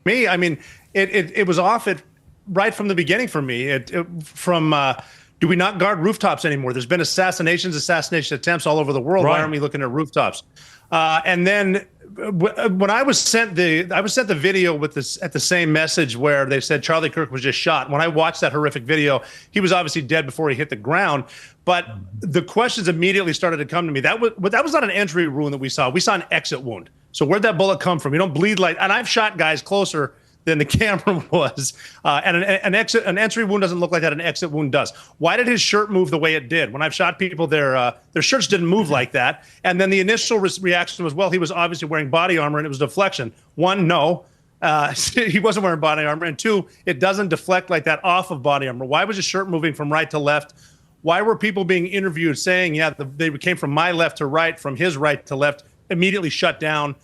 me. I mean, it was off it right from the beginning for me. Do we not guard rooftops anymore? There's been assassination attempts all over the world. Right. Why aren't we looking at rooftops? And then when I was sent the video with this at the same message where they said Charlie Kirk was just shot. When I watched that horrific video, he was obviously dead before he hit the ground. But the questions immediately started to come to me. That was not an entry wound that we saw. We saw an exit wound. So where'd that bullet come from? You don't bleed like, and I've shot guys closer than the camera was. And an entry wound doesn't look like that. An exit wound does. Why did his shirt move the way it did? When I've shot people, their shirts didn't move like that. And then the initial reaction was, well, he was obviously wearing body armor and it was deflection. One, no, he wasn't wearing body armor. And two, it doesn't deflect like that off of body armor. Why was his shirt moving from right to left? Why were people being interviewed saying, yeah, they came from my left to right, from his right to left, immediately shut down?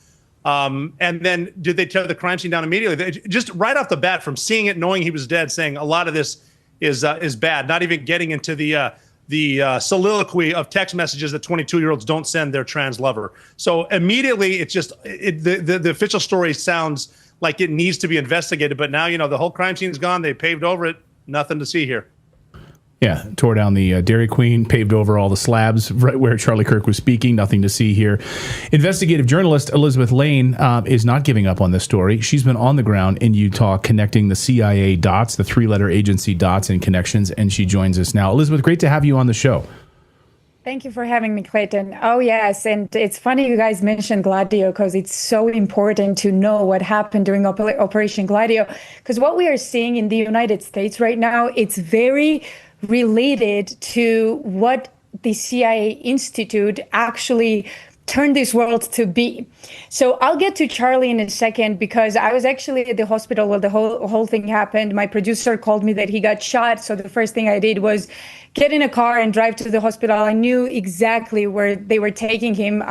And then did they tear the crime scene down immediately? Just right off the bat, from seeing it, knowing he was dead, saying a lot of this is bad. Not even getting into the soliloquy of text messages that 22-year-olds don't send their trans lover. So immediately, the official story sounds like it needs to be investigated. But now, the whole crime scene is gone. They paved over it. Nothing to see here. Yeah, tore down the Dairy Queen, paved over all the slabs right where Charlie Kirk was speaking. Nothing to see here. Investigative journalist Elizabeth Lane is not giving up on this story. She's been on the ground in Utah connecting the CIA dots, the three-letter agency dots and connections, and she joins us now. Elizabeth, great to have you on the show. Thank you for having me, Clayton. Oh, yes. And it's funny you guys mentioned Gladio because it's so important to know what happened during Operation Gladio. Because what we are seeing in the United States right now, it's very related to what the CIA Institute actually turned this world to be. So I'll get to Charlie in a second because I was actually at the hospital while the whole thing happened. My producer called me that he got shot. So the first thing I did was get in a car and drive to the hospital. I knew exactly where they were taking him.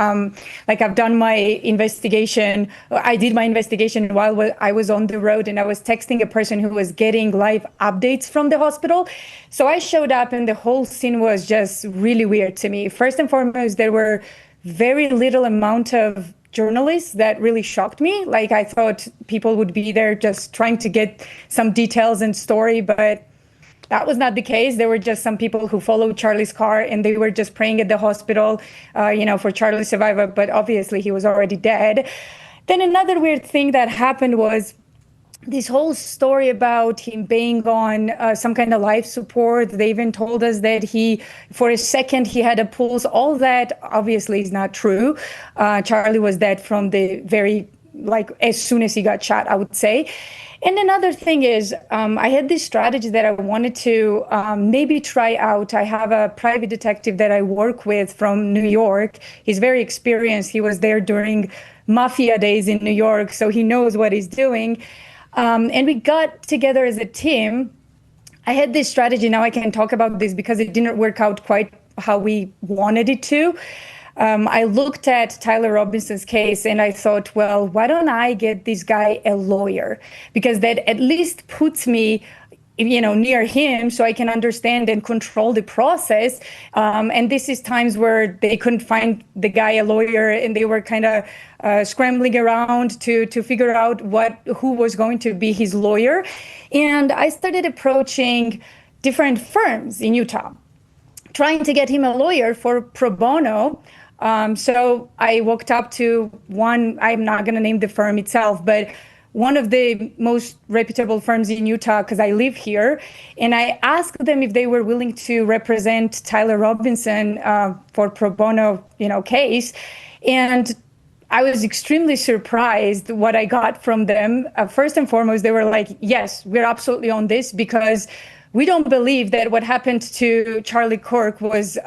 I've done my investigation. I did my investigation while I was on the road, and I was texting a person who was getting live updates from the hospital. So I showed up and the whole scene was just really weird to me. First and foremost, there were very little amount of journalists that really shocked me. Like, I thought people would be there just trying to get some details and story, but that was not the case. There were just some people who followed Charlie's car and they were just praying at the hospital, for Charlie's survival, but obviously he was already dead. Then another weird thing that happened was this whole story about him being on some kind of life support. They even told us that for a second, he had a pulse. All that obviously is not true. Charlie was dead from the as soon as he got shot, I would say. And another thing is, I had this strategy that I wanted to maybe try out. I have a private detective that I work with from New York. He's very experienced. He was there during mafia days in New York, so he knows what he's doing. And we got together as a team. I had this strategy. Now I can talk about this because it didn't work out quite how we wanted it to. I looked at Tyler Robinson's case and I thought, well, why don't I get this guy a lawyer? Because that at least puts me near him so I can understand and control the process. And this is times where they couldn't find the guy a lawyer and they were kind of scrambling around to figure out who was going to be his lawyer. And I started approaching different firms in Utah, trying to get him a lawyer for pro bono. So I walked up to one, I'm not going to name the firm itself, but one of the most reputable firms in Utah, because I live here, and I asked them if they were willing to represent Tyler Robinson for pro bono, case. And I was extremely surprised what I got from them. First and foremost, they were like, yes, we're absolutely on this because we don't believe that what happened to Charlie Kirk was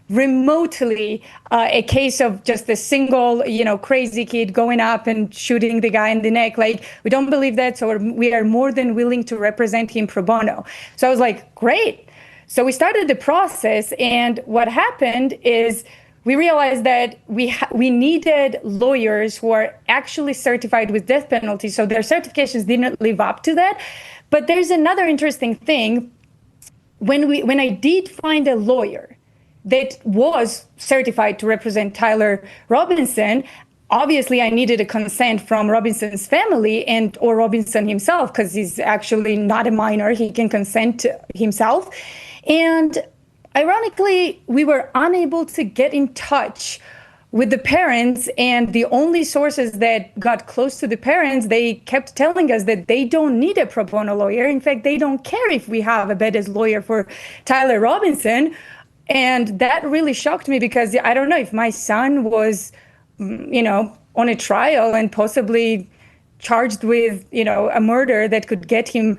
remotely a case of just a single, crazy kid going up and shooting the guy in the neck. Like, we don't believe that. So we are more than willing to represent him pro bono. So I was like, great. So we started the process. And what happened is we realized that we needed lawyers who are actually certified with death penalty. So their certifications didn't live up to that. But there's another interesting thing. When I did find a lawyer that was certified to represent Tyler Robinson, obviously I needed a consent from Robinson's family or Robinson himself, because he's actually not a minor. He can consent himself. And ironically, we were unable to get in touch with the parents, and the only sources that got close to the parents, they kept telling us that they don't need a pro bono lawyer. In fact, they don't care if we have a bed as lawyer for Tyler Robinson. And that really shocked me, because I don't know, if my son was, on a trial and possibly charged with, a murder that could get him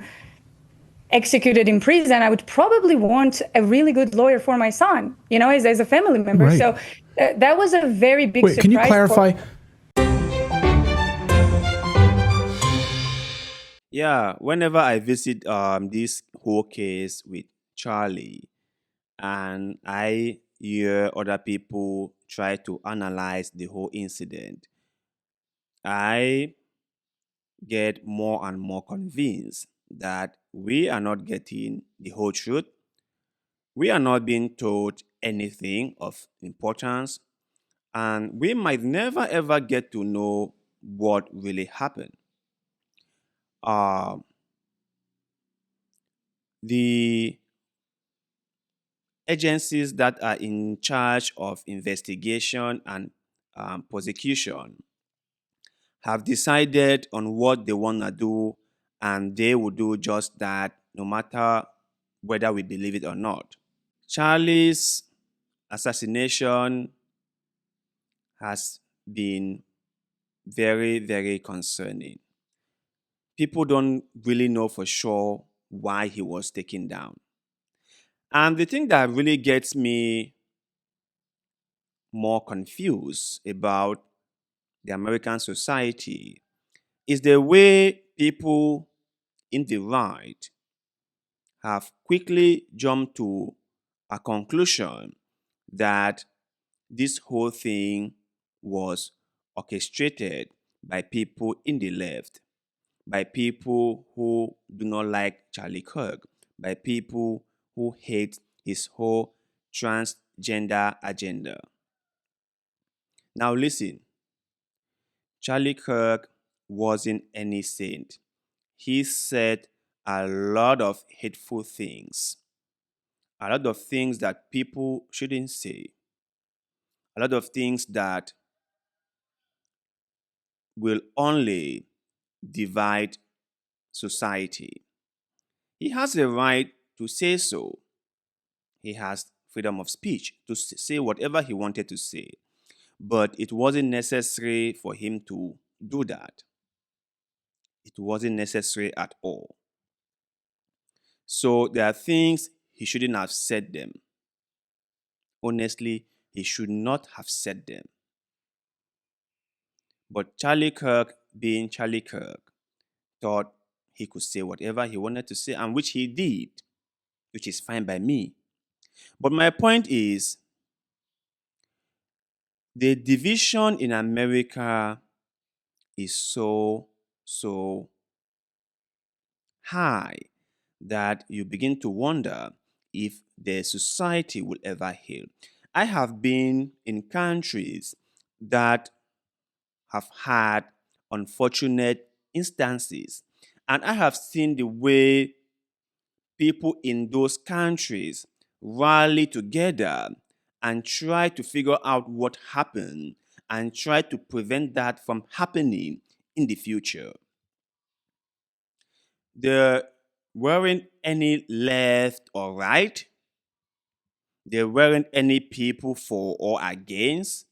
executed in prison, I would probably want a really good lawyer for my son, as a family member. Right. So that was a very big surprise. Can you clarify? Yeah, whenever I visit this whole case with Charlie, and I hear other people try to analyze the whole incident, I get more and more convinced that we are not getting the whole truth. We are not being told anything of importance, and we might never ever get to know what really happened. Uh, the agencies that are in charge of investigation and prosecution have decided on what they want to do, and they will do just that no matter whether we believe it or not. Charlie's assassination has been very, very concerning. People don't really know for sure why he was taken down. And the thing that really gets me more confused about the American society is the way people in the right have quickly jumped to a conclusion that this whole thing was orchestrated by people in the left, by people who do not like Charlie Kirk, by people who hate his whole transgender agenda. Now, listen, Charlie Kirk wasn't any saint. He said a lot of hateful things, a lot of things that people shouldn't say, a lot of things that will only divide society. He has a right to say so. He has freedom of speech to say whatever he wanted to say, but it wasn't necessary for him to do that. It wasn't necessary at all. So there are things he shouldn't have said them. Honestly, he should not have said them. But Charlie Kirk, being Charlie Kirk, thought he could say whatever he wanted to say, and which he did, which is fine by me. But my point is, the division in America is so high that you begin to wonder if the society will ever heal. I have been in countries that have had unfortunate instances, and I have seen the way people in those countries rally together and try to figure out what happened and try to prevent that from happening in the future. There weren't any left or right. There weren't any people for or against.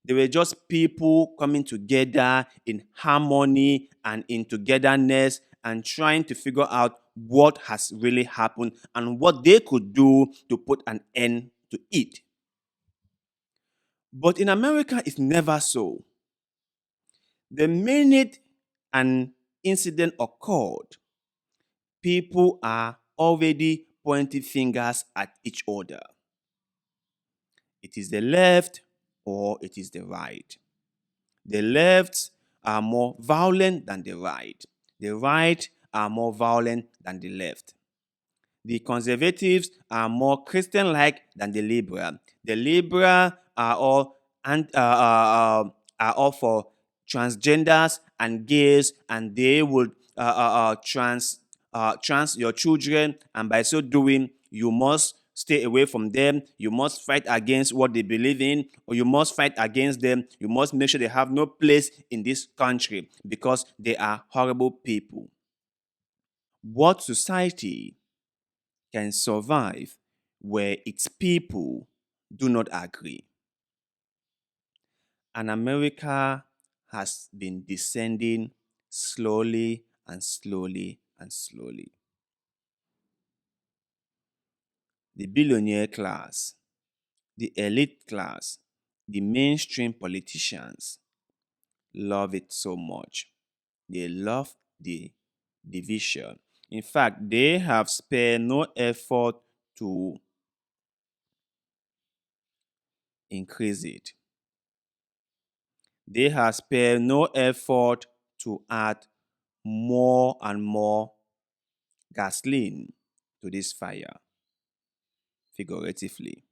They were just people coming together in harmony and in togetherness and trying to figure out what has really happened and what they could do to put an end to it. But in America, it's never so. The minute an incident occurred, people are already pointing fingers at each other. It is the left or it is the right. The lefts are more violent than the right. The right are more violent than the left. The conservatives are more Christian-like than the liberal. The liberal are all are all for transgenders and gays, and they would trans your children, and by so doing, you must stay away from them. You must fight against what they believe in, or you must fight against them. You must make sure they have no place in this country because they are horrible people. What society can survive where its people do not agree? And America has been descending slowly and slowly and slowly. The billionaire class, the elite class, the mainstream politicians love it so much. They love the division. In fact, they have spared no effort to increase it. They have spared no effort to add more and more gasoline to this fire, figuratively.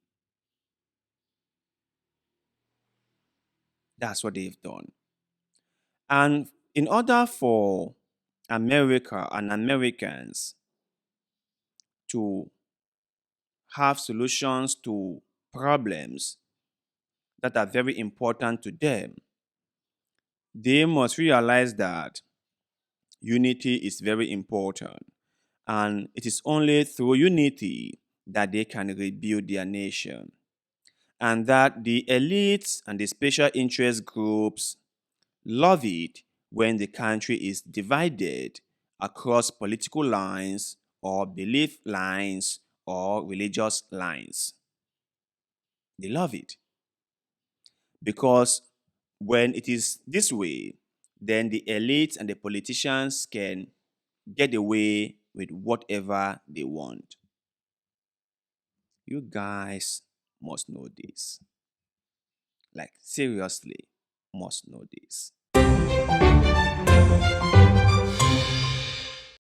That's what they've done. And in order for America and Americans to have solutions to problems that are very important to them, they must realize that unity is very important. And it is only through unity that they can rebuild their nation. And that the elites and the special interest groups love it when the country is divided across political lines or belief lines or religious lines. They love it. Because when it is this way, then the elites and the politicians can get away with whatever they want. You guys must know this. Like, seriously, must know this.